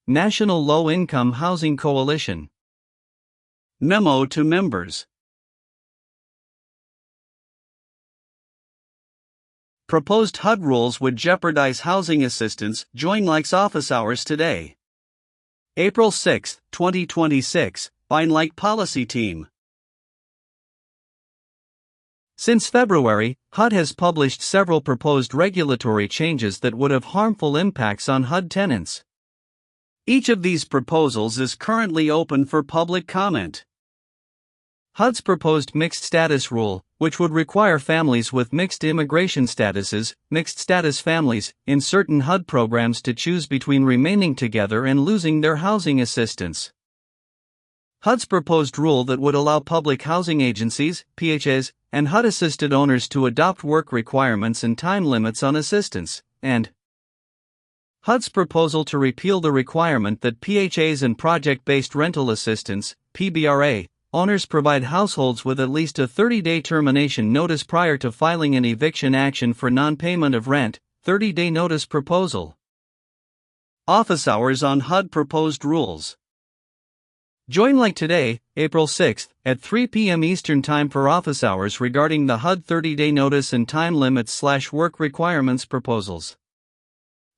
National Low-Income Housing Coalition. Memo to members. Proposed HUD rules would jeopardize housing assistance. Join Like's office hours today. April 6, 2026, by Like Policy Team. Since February, HUD has published several proposed regulatory changes that would have harmful impacts on HUD tenants. Each of these proposals is currently open for public comment. HUD's proposed mixed status rule, which would require families with mixed immigration statuses, mixed status families, in certain HUD programs to choose between remaining together and losing their housing assistance. HUD's proposed rule that would allow public housing agencies, PHAs, and HUD-assisted owners to adopt work requirements and time limits on assistance, and HUD's proposal to repeal the requirement that PHAs and project-based rental assistance, PBRA, owners provide households with at least a 30-day termination notice prior to filing an eviction action for non-payment of rent. 30-day notice proposal. Office hours on HUD proposed rules. Join Like today, April 6, at 3 p.m. Eastern Time for office hours regarding the HUD 30-day notice and time limits/work requirements proposals.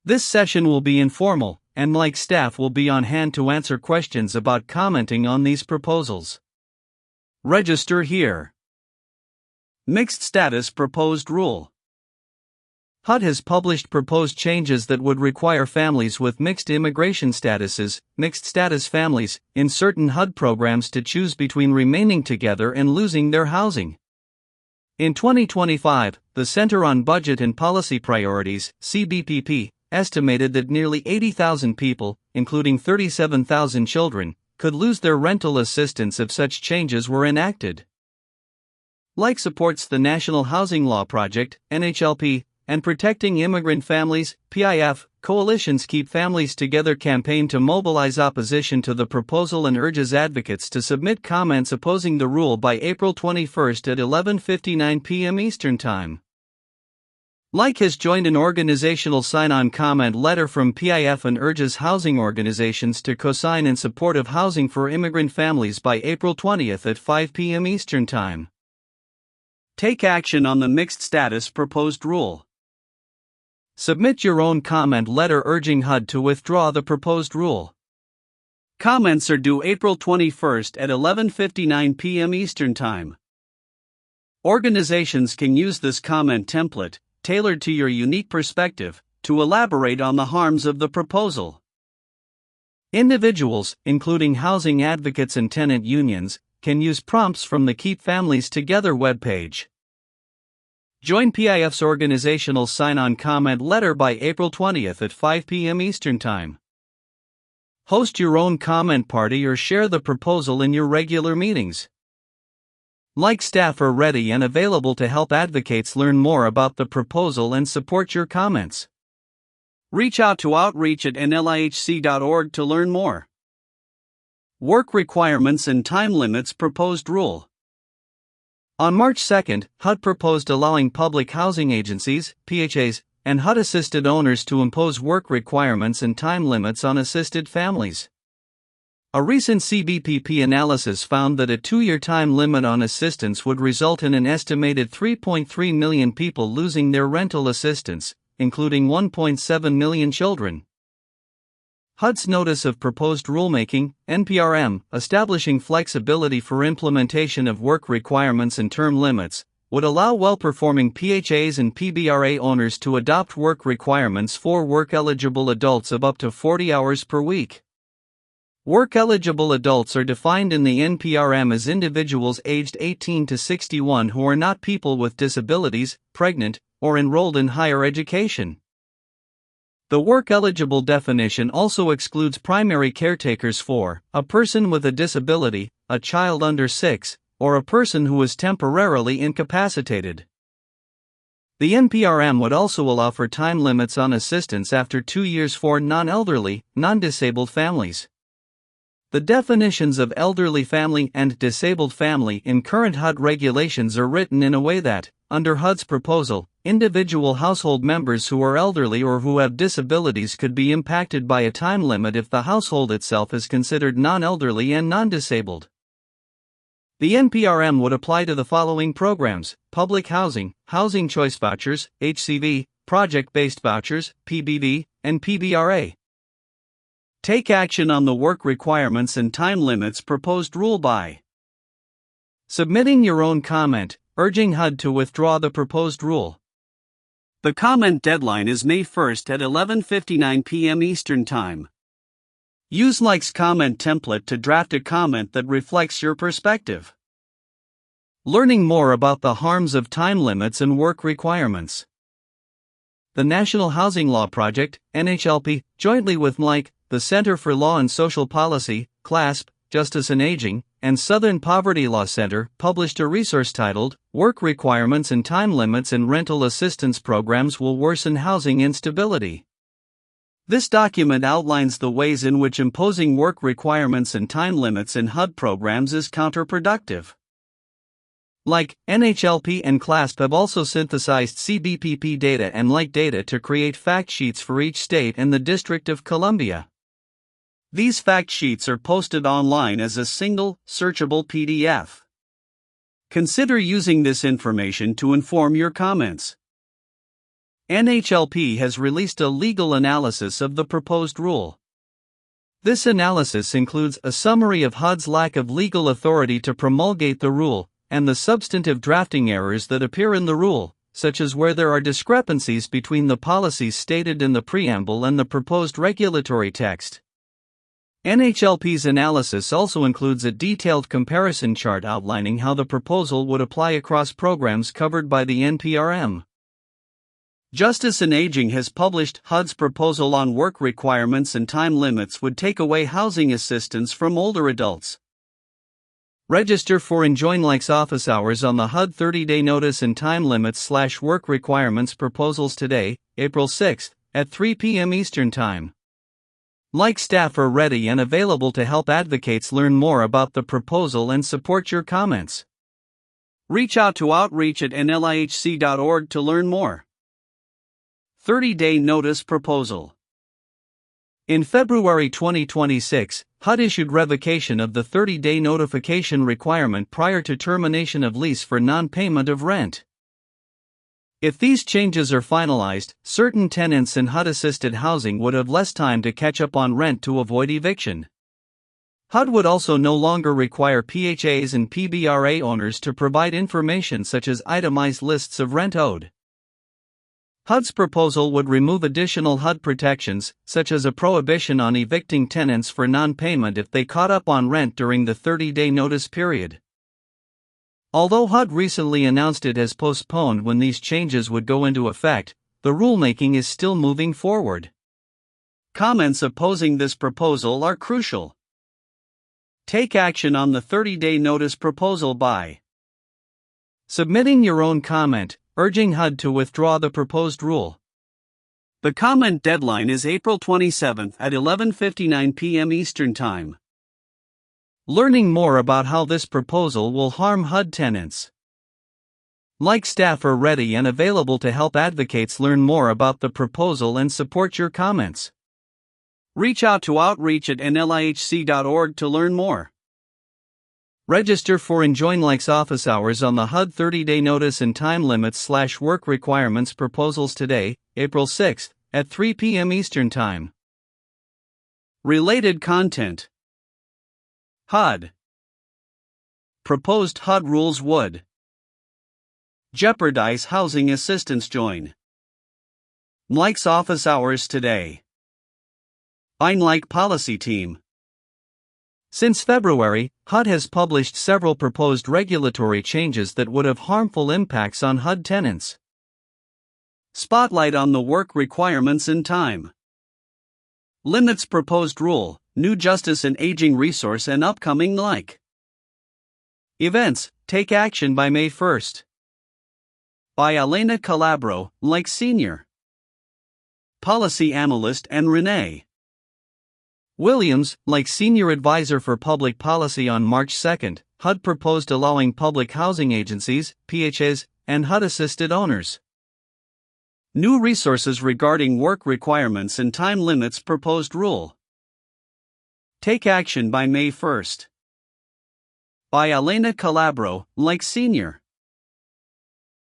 This session will be informal, and Like staff will be on hand to answer questions about commenting on these proposals. Register here. Mixed Status Proposed Rule. HUD has published proposed changes that would require families with mixed immigration statuses, mixed status families, in certain HUD programs to choose between remaining together and losing their housing. In 2025, the Center on Budget and Policy Priorities, CBPP, estimated that nearly 80,000 people, including 37,000 children, could lose their rental assistance if such changes were enacted. Like supports the National Housing Law Project, NHLP, and Protecting Immigrant Families, PIF, Coalitions Keep Families Together campaign to mobilize opposition to the proposal and urges advocates to submit comments opposing the rule by April 21 at 11:59 p.m. Eastern Time. Like has joined an organizational sign-on comment letter from PIF and urges housing organizations to co-sign in support of housing for immigrant families by April 20 at 5 p.m. Eastern Time. Take action on the mixed status proposed rule. Submit your own comment letter urging HUD to withdraw the proposed rule. Comments are due April 21 at 11:59 p.m. Eastern Time. Organizations can use this comment template, tailored to your unique perspective, to elaborate on the harms of the proposal. Individuals, including housing advocates and tenant unions, can use prompts from the Keep Families Together webpage. Join PIF's organizational sign-on comment letter by April 20 at 5 p.m. Eastern Time. Host your own comment party or share the proposal in your regular meetings. Like staff are ready and available to help advocates learn more about the proposal and support your comments. Reach out to outreach@nlihc.org to learn more. Work requirements and time limits proposed rule. On March 2, HUD proposed allowing public housing agencies, PHAs, and HUD-assisted owners to impose work requirements and time limits on assisted families. A recent CBPP analysis found that a 2-year time limit on assistance would result in an estimated 3.3 million people losing their rental assistance, including 1.7 million children. HUD's Notice of Proposed Rulemaking, NPRM, establishing flexibility for implementation of work requirements and term limits, would allow well-performing PHAs and PBRA owners to adopt work requirements for work-eligible adults of up to 40 hours per week. Work-eligible adults are defined in the NPRM as individuals aged 18 to 61 who are not people with disabilities, pregnant, or enrolled in higher education. The work-eligible definition also excludes primary caretakers for a person with a disability, a child under 6, or a person who is temporarily incapacitated. The NPRM would also allow for time limits on assistance after 2 years for non-elderly, non-disabled families. The definitions of elderly family and disabled family in current HUD regulations are written in a way that, under HUD's proposal, individual household members who are elderly or who have disabilities could be impacted by a time limit if the household itself is considered non-elderly and non-disabled. The NPRM would apply to the following programs: public housing, housing choice vouchers, HCV, project-based vouchers, PBV, and PBRA. Take action on the work requirements and time limits proposed rule by submitting your own comment, urging HUD to withdraw the proposed rule. The comment deadline is May 1st at 11:59 p.m. Eastern Time. Use Like's comment template to draft a comment that reflects your perspective. Learning more about the harms of time limits and work requirements. The National Housing Law Project, NHLP, jointly with Like, the Center for Law and Social Policy, CLASP, Justice and Aging, and Southern Poverty Law Center, published a resource titled, "Work Requirements and Time Limits in Rental Assistance Programs Will Worsen Housing Instability." This document outlines the ways in which imposing work requirements and time limits in HUD programs is counterproductive. Like, NHLP and CLASP have also synthesized CBPP data and Like data to create fact sheets for each state and the District of Columbia. These fact sheets are posted online as a single, searchable PDF. Consider using this information to inform your comments. NHLP has released a legal analysis of the proposed rule. This analysis includes a summary of HUD's lack of legal authority to promulgate the rule, and the substantive drafting errors that appear in the rule, such as where there are discrepancies between the policies stated in the preamble and the proposed regulatory text. NHLP's analysis also includes a detailed comparison chart outlining how the proposal would apply across programs covered by the NPRM. Justice and Aging has published HUD's proposal on work requirements and time limits would take away housing assistance from older adults. Register for and join Like's office hours on the HUD 30-day notice and time limits/work requirements proposals today, April 6, at 3 p.m. Eastern Time. Like staff are ready and available to help advocates learn more about the proposal and support your comments. Reach out to outreach@nlihc.org to learn more. 30-day notice proposal. In February 2026, HUD issued revocation of the 30-day notification requirement prior to termination of lease for non-payment of rent. If these changes are finalized, certain tenants in HUD-assisted housing would have less time to catch up on rent to avoid eviction. HUD would also no longer require PHAs and PBRA owners to provide information such as itemized lists of rent owed. HUD's proposal would remove additional HUD protections, such as a prohibition on evicting tenants for non-payment if they caught up on rent during the 30-day notice period. Although HUD recently announced it has postponed when these changes would go into effect, the rulemaking is still moving forward. Comments opposing this proposal are crucial. Take action on the 30-day notice proposal by submitting your own comment, urging HUD to withdraw the proposed rule. The comment deadline is April 27 at 11:59 p.m. Eastern Time. Learning more about how this proposal will harm HUD tenants. Like staff are ready and available to help advocates learn more about the proposal and support your comments. Reach out to outreach@nlihc.org to learn more. Register for and join Like's office hours on the HUD 30-day notice and time limits/work requirements proposals today, April 6, at 3 p.m. Eastern Time. Related content. HUD. Proposed HUD rules would jeopardize housing assistance. Join Like's office hours today. I'm Like Policy Team. Since February, HUD has published several proposed regulatory changes that would have harmful impacts on HUD tenants. Spotlight on the work requirements and time limits proposed rule, new Justice and Aging resource and upcoming Like events. Take action by May 1st. By Elena Calabro, Like Senior Policy Analyst, and Renee Williams, Like Senior Advisor for Public Policy. On March 2, HUD proposed allowing public housing agencies, PHAs, and HUD-assisted owners. New resources regarding work requirements and time limits proposed rule. Take action by May 1st. By Elena Calabro, like Senior.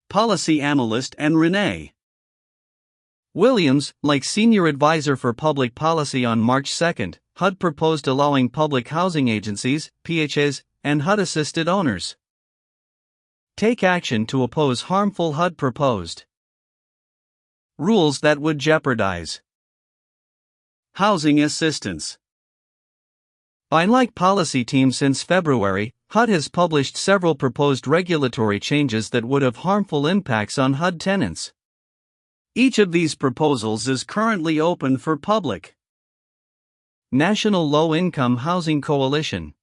Policy Analyst and Renee Williams, like Senior Advisor for Public Policy on March 2, HUD proposed allowing public housing agencies, PHAs, and HUD-assisted owners. Take action to oppose harmful HUD proposed rules that would jeopardize housing assistance. By like policy team since February, HUD has published several proposed regulatory changes that would have harmful impacts on HUD tenants. Each of these proposals is currently open for public. National Low-Income Housing Coalition.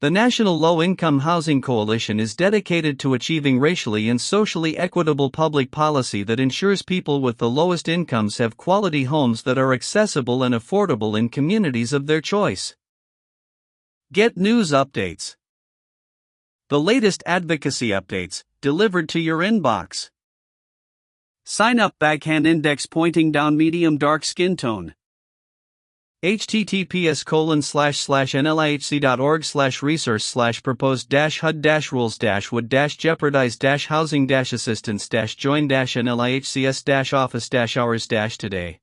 The National Low-Income Housing Coalition is dedicated to achieving racially and socially equitable public policy that ensures people with the lowest incomes have quality homes that are accessible and affordable in communities of their choice. Get news updates. The latest advocacy updates, delivered to your inbox. Sign up backhand index pointing down medium dark skin tone. https://nlihc.org/resource/proposed-hud-rules-would-jeopardize-housing-assistance-join-nlihcs-office-hours-today